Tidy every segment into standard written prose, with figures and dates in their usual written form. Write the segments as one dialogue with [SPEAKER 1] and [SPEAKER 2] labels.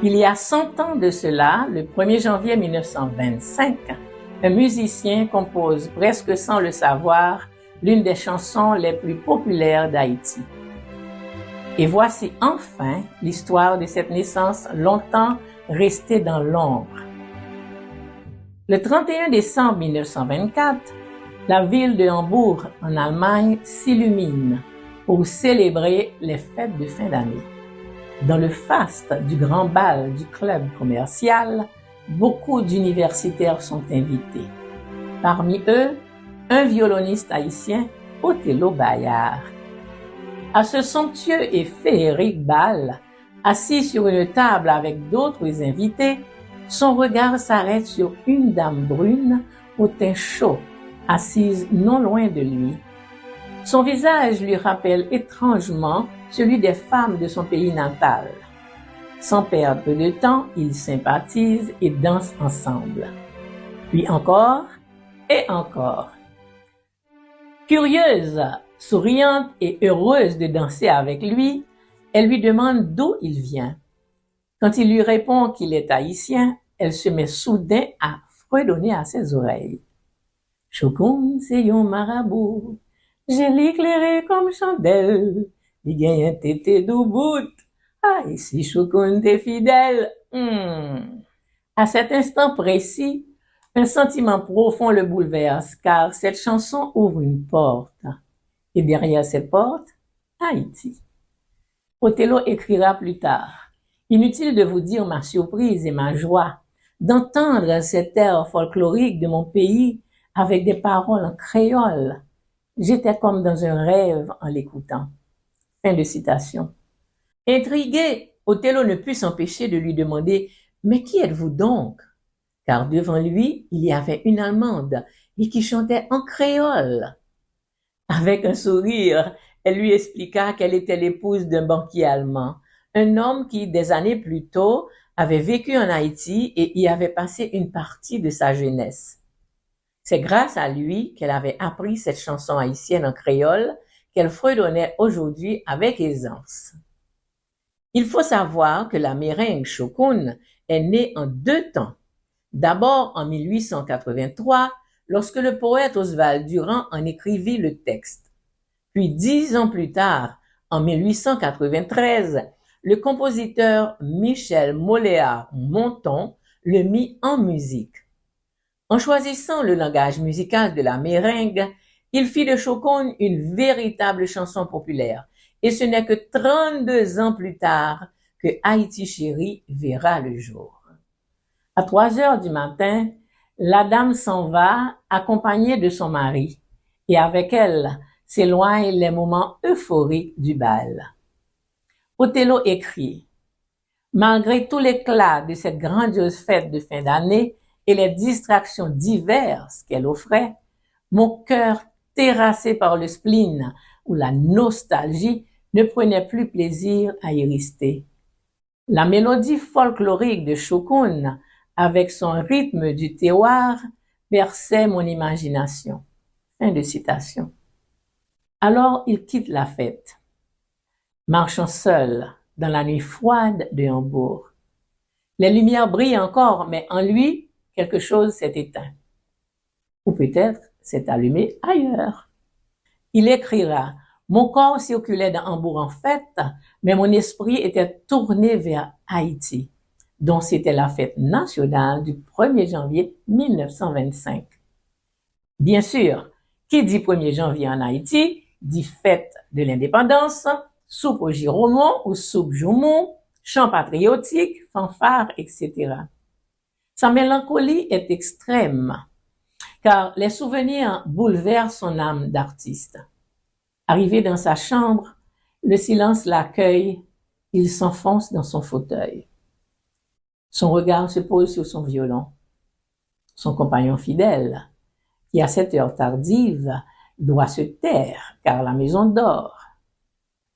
[SPEAKER 1] Il y a 100 ans de cela, le 1er janvier 1925, un musicien compose presque sans le savoir l'une des chansons les plus populaires d'Haïti. Et voici enfin l'histoire de cette naissance longtemps restée dans l'ombre. Le 31 décembre 1924, la ville de Hambourg en Allemagne s'illumine pour célébrer les fêtes de fin d'année. Dans le faste du grand bal du club commercial, beaucoup d'universitaires sont invités. Parmi eux, un violoniste haïtien, Othello Bayard. À ce somptueux et féerique bal, assis sur une table avec d'autres invités, son regard s'arrête sur une dame brune au teint chaud, assise non loin de lui. Son visage lui rappelle étrangement celui des femmes de son pays natal. Sans perdre de temps, ils sympathisent et dansent ensemble. Puis encore et encore. Curieuse, souriante et heureuse de danser avec lui, elle lui demande d'où il vient. Quand il lui répond qu'il est haïtien, elle se met soudain à fredonner à ses oreilles. « Chokoun, c'est yon marabout, je l'éclairé comme chandelle, il gagne un tété d'au bout, ah, et si Chokoun t'es fidèle. À cet instant précis, un sentiment profond le bouleverse, car cette chanson ouvre une porte. Et derrière cette porte, Haïti. Othello écrira plus tard. Inutile de vous dire ma surprise et ma joie d'entendre cet air folklorique de mon pays avec des paroles en créole. J'étais comme dans un rêve en l'écoutant. Fin de citation. Intrigué, Othello ne put s'empêcher de lui demander « Mais qui êtes-vous donc ?» Car devant lui, il y avait une Allemande et qui chantait en créole. Avec un sourire, elle lui expliqua qu'elle était l'épouse d'un banquier allemand, un homme qui, des années plus tôt, avait vécu en Haïti et y avait passé une partie de sa jeunesse. C'est grâce à lui qu'elle avait appris cette chanson haïtienne en créole qu'elle fredonnait aujourd'hui avec aisance. Il faut savoir que la méringue chokoun est née en 2 temps. D'abord en 1883, lorsque le poète Oswald Durand en écrivit le texte. Puis 10 ans plus tard, en 1893, le compositeur Michel Moléa-Monton le mit en musique. En choisissant le langage musical de la méringue, il fit de chokoun une véritable chanson populaire. Et ce n'est que 32 ans plus tard que Haïti chérie verra le jour. À 3 heures du matin, la dame s'en va accompagnée de son mari et avec elle s'éloignent les moments euphoriques du bal. Othello écrit « Malgré tout l'éclat de cette grandiose fête de fin d'année et les distractions diverses qu'elle offrait, mon cœur terrassé par le spleen ou la nostalgie ne prenait plus plaisir à y rester. La mélodie folklorique de chokoun avec son rythme du terroir, berçait mon imagination. » Fin de citation. Alors il quitte la fête, marchant seul dans la nuit froide de Hambourg. Les lumières brillent encore, mais en lui, quelque chose s'est éteint. Ou peut-être s'est allumé ailleurs. Il écrira « Mon corps circulait dans Hambourg en fête, mais mon esprit était tourné vers Haïti, dont c'était la fête nationale du 1er janvier 1925. » Bien sûr, qui dit 1er janvier en Haïti, dit fête de l'indépendance, soupe au giromon ou soupe joumon, chant patriotique, fanfare, etc. Sa mélancolie est extrême, car les souvenirs bouleversent son âme d'artiste. Arrivé dans sa chambre, le silence l'accueille, il s'enfonce dans son fauteuil. Son regard se pose sur son violon. Son compagnon fidèle, qui à cette heure tardive doit se taire car la maison dort.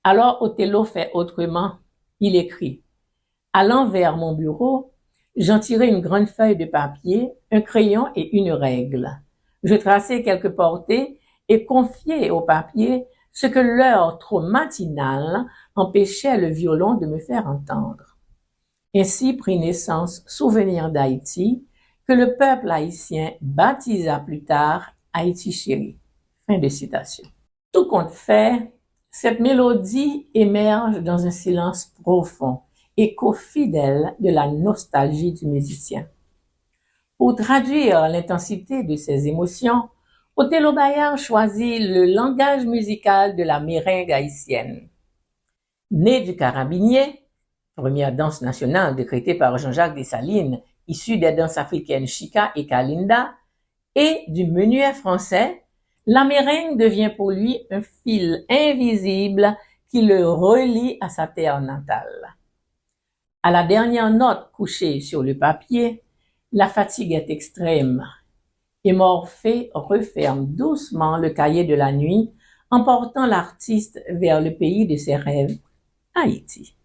[SPEAKER 1] Alors Othello fait autrement. Il écrit « Allant vers mon bureau, j'en tirai une grande feuille de papier, un crayon et une règle. Je traçai quelques portées et confiai au papier ce que l'heure trop matinale empêchait le violon de me faire entendre. Ainsi prit naissance Souvenir d'Haïti, que le peuple haïtien baptisa plus tard Haïti chérie. Fin de citation. Tout compte fait, cette mélodie émerge dans un silence profond, écho fidèle de la nostalgie du musicien. Pour traduire l'intensité de ses émotions, Othello Bayard choisit le langage musical de la méringue haïtienne. Né du carabinier, première danse nationale décrétée par Jean-Jacques Dessalines, issue des danses africaines Chika et Kalinda, et du menuet français, la méringue devient pour lui un fil invisible qui le relie à sa terre natale. À la dernière note couchée sur le papier, la fatigue est extrême et Morphée referme doucement le cahier de la nuit, emportant l'artiste vers le pays de ses rêves, Haïti.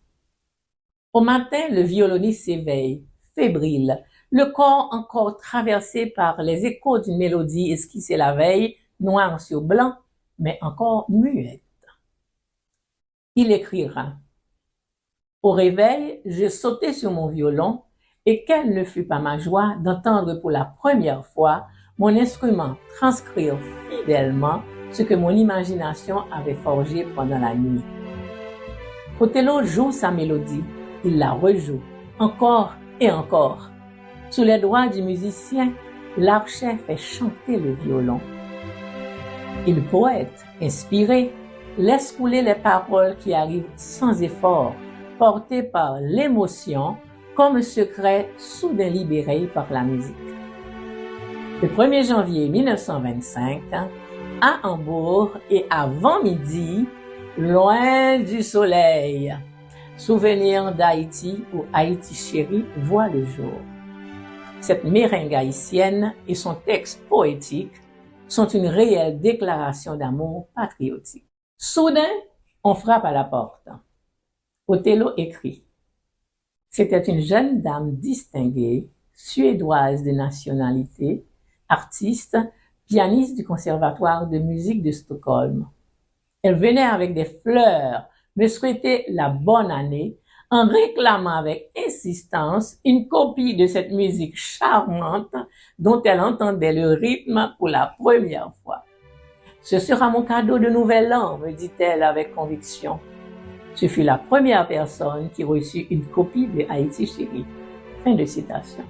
[SPEAKER 1] Au matin, le violoniste s'éveille, fébrile, le corps encore traversé par les échos d'une mélodie esquissée la veille, noir sur blanc, mais encore muette. Il écrira: au réveil, je sautai sur mon violon, et quelle ne fut pas ma joie d'entendre pour la première fois mon instrument transcrire fidèlement ce que mon imagination avait forgé pendant la nuit. Othello joue sa mélodie, il la rejoue, encore et encore. Sous les doigts du musicien, l'archet fait chanter le violon. Et le poète, inspiré, laisse couler les paroles qui arrivent sans effort, portées par l'émotion, comme un secret soudain libéré par la musique. Le 1er janvier 1925, à Hambourg et avant midi, loin du soleil, Souvenir d'Haïti ou Haïti chérie voit le jour. Cette méringue haïtienne et son texte poétique sont une réelle déclaration d'amour patriotique. Soudain, on frappe à la porte. Othello écrit: c'était une jeune dame distinguée, suédoise de nationalité, artiste, pianiste du Conservatoire de musique de Stockholm. Elle venait avec des fleurs me souhaiter la bonne année en réclamant avec insistance une copie de cette musique charmante dont elle entendait le rythme pour la première fois. Ce sera mon cadeau de nouvel an, me dit-elle avec conviction. Ce fut la première personne qui reçut une copie de Haïti chérie. Fin de citation.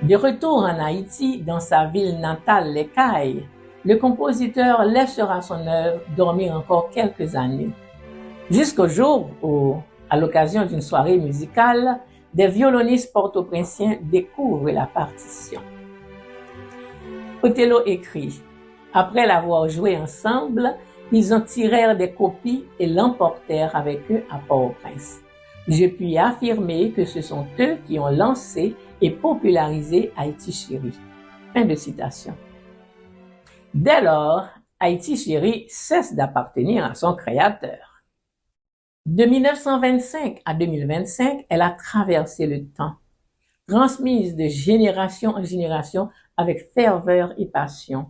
[SPEAKER 1] De retour en Haïti, dans sa ville natale, Les Cayes, le compositeur laissera son œuvre dormir encore quelques années. Jusqu'au jour où, à l'occasion d'une soirée musicale, des violonistes porto-princiens découvrent la partition. Othello écrit: après l'avoir joué ensemble, ils en tirèrent des copies et l'emportèrent avec eux à Port-au-Prince. Je puis affirmer que ce sont eux qui ont lancé et popularisé Haïti chérie. Fin de citation. Dès lors, Haïti chérie cesse d'appartenir à son créateur. De 1925 à 2025, elle a traversé le temps, transmise de génération en génération avec ferveur et passion.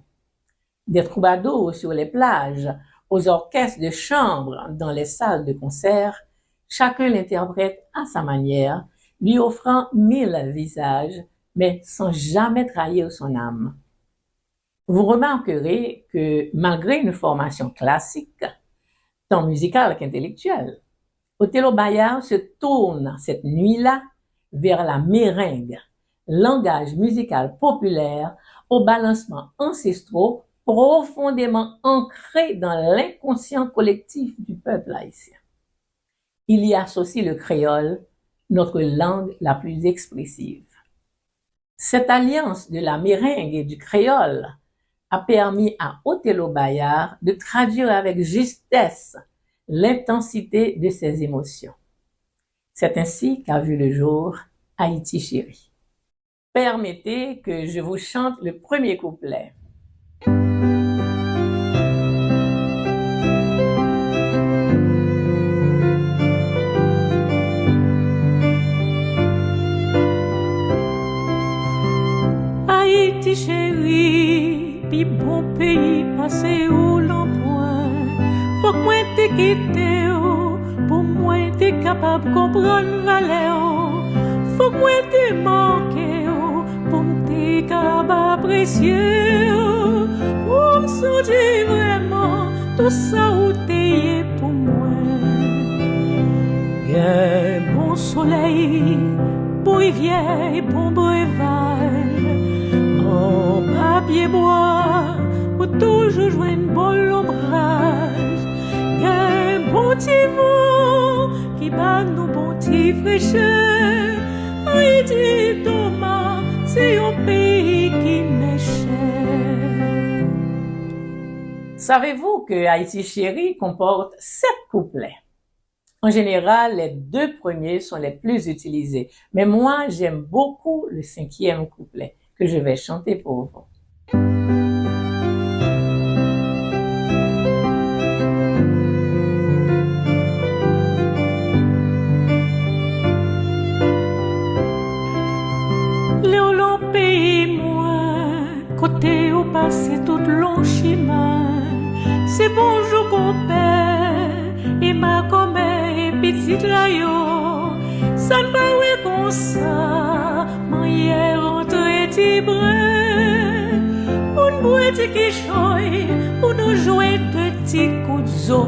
[SPEAKER 1] Des troubadours sur les plages, aux orchestres de chambre dans les salles de concert, chacun l'interprète à sa manière, lui offrant 1000 visages, mais sans jamais trahir son âme. Vous remarquerez que malgré une formation classique, tant musicale qu'intellectuelle, Othello Bayard se tourne cette nuit-là vers la méringue, langage musical populaire aux balancements ancestraux profondément ancrés dans l'inconscient collectif du peuple haïtien. Il y associe le créole, notre langue la plus expressive. Cette alliance de la méringue et du créole a permis à Othello Bayard de traduire avec justesse l'intensité de ses émotions. C'est ainsi qu'a vu le jour Haïti chérie. Permettez que je vous chante le premier couplet.
[SPEAKER 2] Haïti chérie, pi bon pays passé où l'emploi. Faut que moi te quitte pour moi te capable comprendre valeur. faut que moi te manque pour me capable apprécier, pour me sentir vraiment tout ça où t'es pour moi. Un bon soleil, bon rivière, bon breuvage, en papier bois, où toujours jouer une bonne ombrage. Un bon petit vent qui bat nous bon petit fraîcheur. Haïti, Thomas, c'est un pays qui m'est cher.
[SPEAKER 1] Savez-vous que Haïti chérie comporte 7 couplets? En général, les 2 premiers sont les plus utilisés, mais moi, j'aime beaucoup le 5e couplet que je vais chanter pour vous.
[SPEAKER 2] Léolon pays moi, côté où passer tout long chemin, c'est bonjour compère, et ma commère, et petite layo, ça ne pas ouais comme ça, moi hier rentré tibrin, pour nous boire qui choy, pour nous jouer de petits coups d'eau.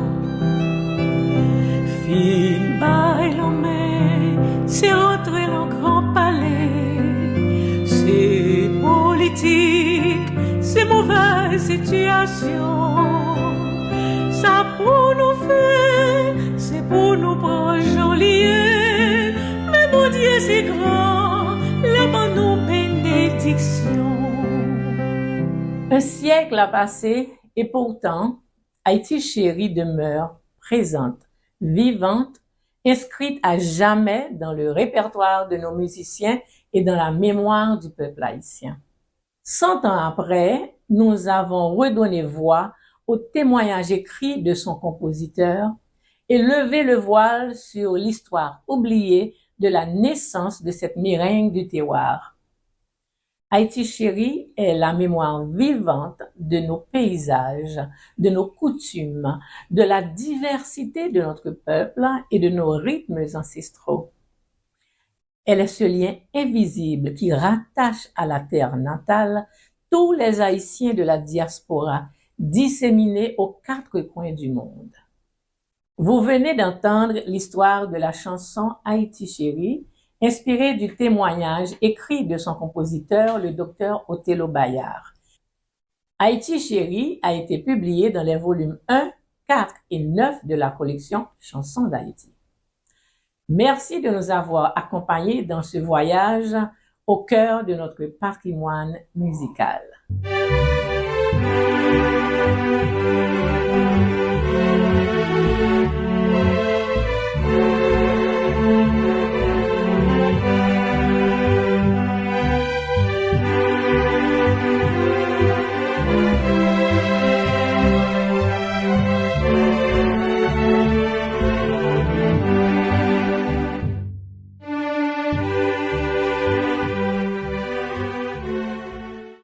[SPEAKER 2] Fin bail la main, c'est rentrer dans le grand palais, c'est politique, c'est mauvaise situation. Ça pour nous faire, c'est pour nous prendre jolier, mais mon Dieu c'est grand, là nous bénédiction.
[SPEAKER 1] Un siècle a passé et pourtant, Haïti chérie demeure présente, vivante, inscrite à jamais dans le répertoire de nos musiciens et dans la mémoire du peuple haïtien. 100 ans après, nous avons redonné voix au témoignage écrit de son compositeur et levé le voile sur l'histoire oubliée de la naissance de cette meringue du terroir. Haïti chérie est la mémoire vivante de nos paysages, de nos coutumes, de la diversité de notre peuple et de nos rythmes ancestraux. Elle est ce lien invisible qui rattache à la terre natale tous les Haïtiens de la diaspora disséminés aux 4 coins du monde. Vous venez d'entendre l'histoire de la chanson Haïti chérie, inspirée du témoignage écrit de son compositeur, le docteur Othello Bayard. Haïti chérie a été publié dans les volumes 1, 4 et 9 de la collection Chansons d'Haïti. Merci de nous avoir accompagnés dans ce voyage au cœur de notre patrimoine musical.